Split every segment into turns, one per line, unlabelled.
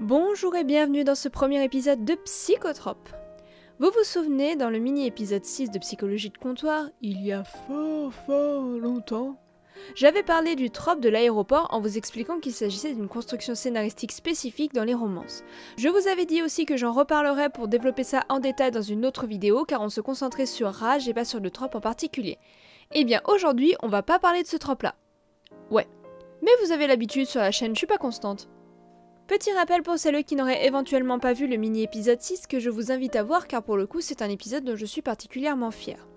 Bonjour et bienvenue dans ce premier épisode de Psychotrope. Vous vous souvenez, dans le mini-épisode 6 de Psychologie de comptoir, il y a fort longtemps, j'avais parlé du trope de l'aéroport en vous expliquant qu'il s'agissait d'une construction scénaristique spécifique dans les romances. Je vous avais dit aussi que j'en reparlerai pour développer ça en détail dans une autre vidéo car on se concentrait sur Rage et pas sur le trope en particulier. Et bien aujourd'hui, on va pas parler de ce trope-là. Ouais. Mais vous avez l'habitude sur la chaîne, je suis pas constante. Petit rappel pour celles qui n'auraient éventuellement pas vu le mini-épisode 6 que je vous invite à voir car pour le coup c'est un épisode dont je suis particulièrement fière.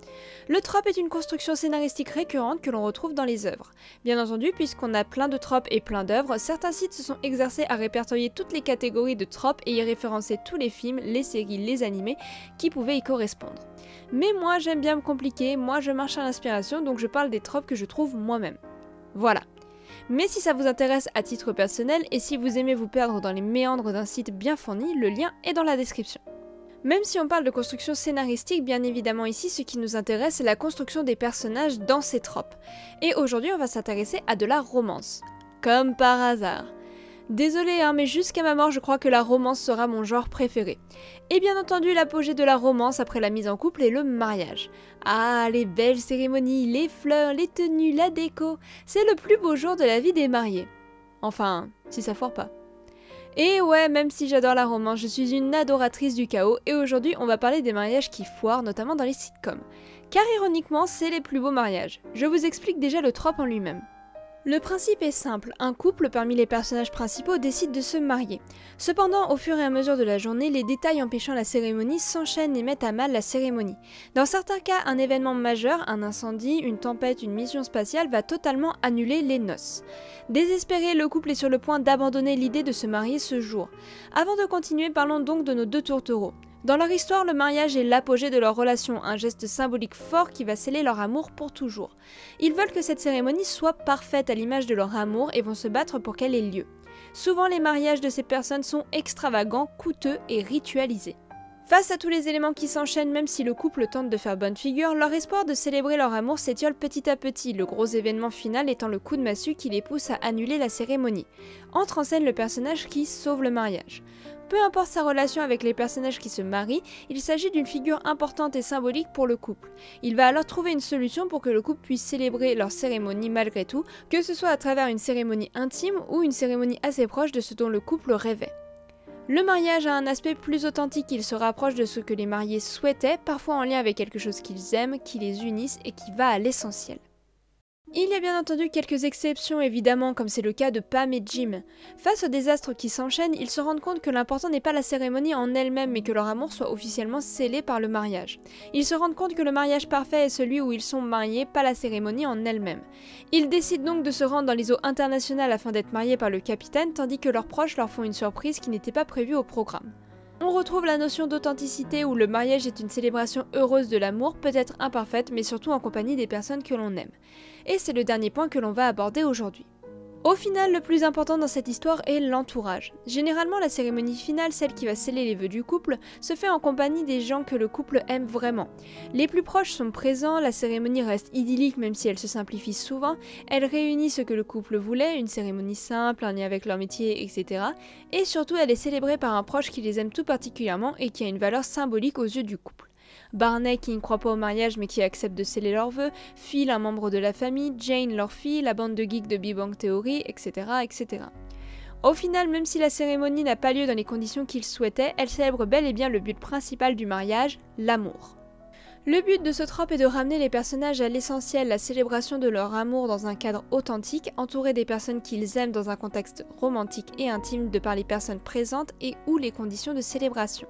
Le trope est une construction scénaristique récurrente que l'on retrouve dans les œuvres. Bien entendu, puisqu'on a plein de tropes et plein d'œuvres, certains sites se sont exercés à répertorier toutes les catégories de tropes et y référencer tous les films, les séries, les animés qui pouvaient y correspondre. Mais moi j'aime bien me compliquer, moi je marche à l'inspiration donc je parle des tropes que je trouve moi-même. Voilà. Mais si ça vous intéresse à titre personnel et si vous aimez vous perdre dans les méandres d'un site bien fourni, le lien est dans la description. Même si on parle de construction scénaristique, bien évidemment ici ce qui nous intéresse c'est la construction des personnages dans ces tropes. Et aujourd'hui on va s'intéresser à de la romance. Comme par hasard. Désolée mais jusqu'à ma mort je crois que la romance sera mon genre préféré. Et bien entendu l'apogée de la romance après la mise en couple est le mariage. Ah, les belles cérémonies, les fleurs, les tenues, la déco, c'est le plus beau jour de la vie des mariés. Enfin, si ça foire pas. Et ouais, même si j'adore la romance, je suis une adoratrice du chaos et aujourd'hui on va parler des mariages qui foirent, notamment dans les sitcoms. Car ironiquement, c'est les plus beaux mariages. Je vous explique déjà le trope en lui-même. Le principe est simple, un couple parmi les personnages principaux décide de se marier. Cependant, au fur et à mesure de la journée, les détails empêchant la cérémonie s'enchaînent et mettent à mal la cérémonie. Dans certains cas, un événement majeur, un incendie, une tempête, une mission spatiale va totalement annuler les noces. Désespéré, le couple est sur le point d'abandonner l'idée de se marier ce jour. Avant de continuer, parlons donc de nos deux tourtereaux. Dans leur histoire, le mariage est l'apogée de leur relation, un geste symbolique fort qui va sceller leur amour pour toujours. Ils veulent que cette cérémonie soit parfaite à l'image de leur amour et vont se battre pour qu'elle ait lieu. Souvent, les mariages de ces personnes sont extravagants, coûteux et ritualisés. Face à tous les éléments qui s'enchaînent, même si le couple tente de faire bonne figure, leur espoir de célébrer leur amour s'étiole petit à petit, le gros événement final étant le coup de massue qui les pousse à annuler la cérémonie. Entre en scène le personnage qui sauve le mariage. Peu importe sa relation avec les personnages qui se marient, il s'agit d'une figure importante et symbolique pour le couple. Il va alors trouver une solution pour que le couple puisse célébrer leur cérémonie malgré tout, que ce soit à travers une cérémonie intime ou une cérémonie assez proche de ce dont le couple rêvait. Le mariage a un aspect plus authentique, il se rapproche de ce que les mariés souhaitaient, parfois en lien avec quelque chose qu'ils aiment, qui les unisse et qui va à l'essentiel. Il y a bien entendu quelques exceptions évidemment, comme c'est le cas de Pam et Jim. Face aux désastres qui s'enchaînent, ils se rendent compte que l'important n'est pas la cérémonie en elle-même, mais que leur amour soit officiellement scellé par le mariage. Ils se rendent compte que le mariage parfait est celui où ils sont mariés, pas la cérémonie en elle-même. Ils décident donc de se rendre dans les eaux internationales afin d'être mariés par le capitaine, tandis que leurs proches leur font une surprise qui n'était pas prévue au programme. On retrouve la notion d'authenticité où le mariage est une célébration heureuse de l'amour, peut-être imparfaite, mais surtout en compagnie des personnes que l'on aime. Et c'est le dernier point que l'on va aborder aujourd'hui. Au final, le plus important dans cette histoire est l'entourage. Généralement, la cérémonie finale, celle qui va sceller les vœux du couple, se fait en compagnie des gens que le couple aime vraiment. Les plus proches sont présents, la cérémonie reste idyllique même si elle se simplifie souvent, elle réunit ce que le couple voulait, une cérémonie simple, un lien avec leur métier, etc. Et surtout, elle est célébrée par un proche qui les aime tout particulièrement et qui a une valeur symbolique aux yeux du couple. Barney qui ne croit pas au mariage mais qui accepte de sceller leurs vœux, Phil un membre de la famille, Jane leur fille, la bande de geeks de Big Bang Theory, etc. etc. Au final, même si la cérémonie n'a pas lieu dans les conditions qu'ils souhaitaient, elle célèbre bel et bien le but principal du mariage, l'amour. Le but de ce trope est de ramener les personnages à l'essentiel, la célébration de leur amour dans un cadre authentique, entouré des personnes qu'ils aiment dans un contexte romantique et intime de par les personnes présentes et ou les conditions de célébration.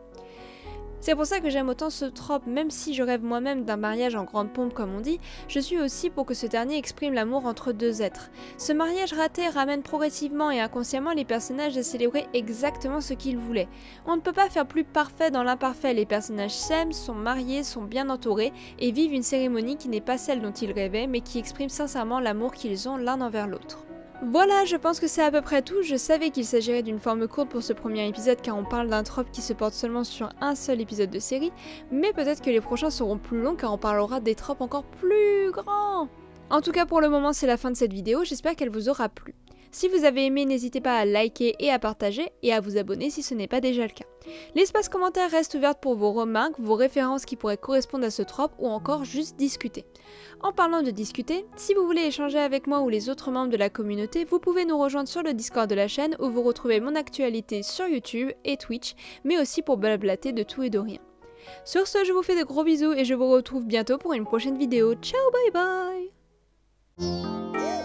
C'est pour ça que j'aime autant ce trope, même si je rêve moi-même d'un mariage en grande pompe comme on dit, je suis aussi pour que ce dernier exprime l'amour entre deux êtres. Ce mariage raté ramène progressivement et inconsciemment les personnages à célébrer exactement ce qu'ils voulaient. On ne peut pas faire plus parfait dans l'imparfait, les personnages s'aiment, sont mariés, sont bien entourés et vivent une cérémonie qui n'est pas celle dont ils rêvaient mais qui exprime sincèrement l'amour qu'ils ont l'un envers l'autre. Voilà, je pense que c'est à peu près tout. Je savais qu'il s'agirait d'une forme courte pour ce premier épisode car on parle d'un trope qui se porte seulement sur un seul épisode de série, mais peut-être que les prochains seront plus longs car on parlera des tropes encore plus grands. En tout cas pour le moment c'est la fin de cette vidéo, j'espère qu'elle vous aura plu. Si vous avez aimé, n'hésitez pas à liker et à partager et à vous abonner si ce n'est pas déjà le cas. L'espace commentaire reste ouvert pour vos remarques, vos références qui pourraient correspondre à ce trope ou encore juste discuter. En parlant de discuter, si vous voulez échanger avec moi ou les autres membres de la communauté, vous pouvez nous rejoindre sur le Discord de la chaîne où vous retrouvez mon actualité sur YouTube et Twitch, mais aussi pour blablater de tout et de rien. Sur ce, je vous fais de gros bisous et je vous retrouve bientôt pour une prochaine vidéo. Ciao, bye bye!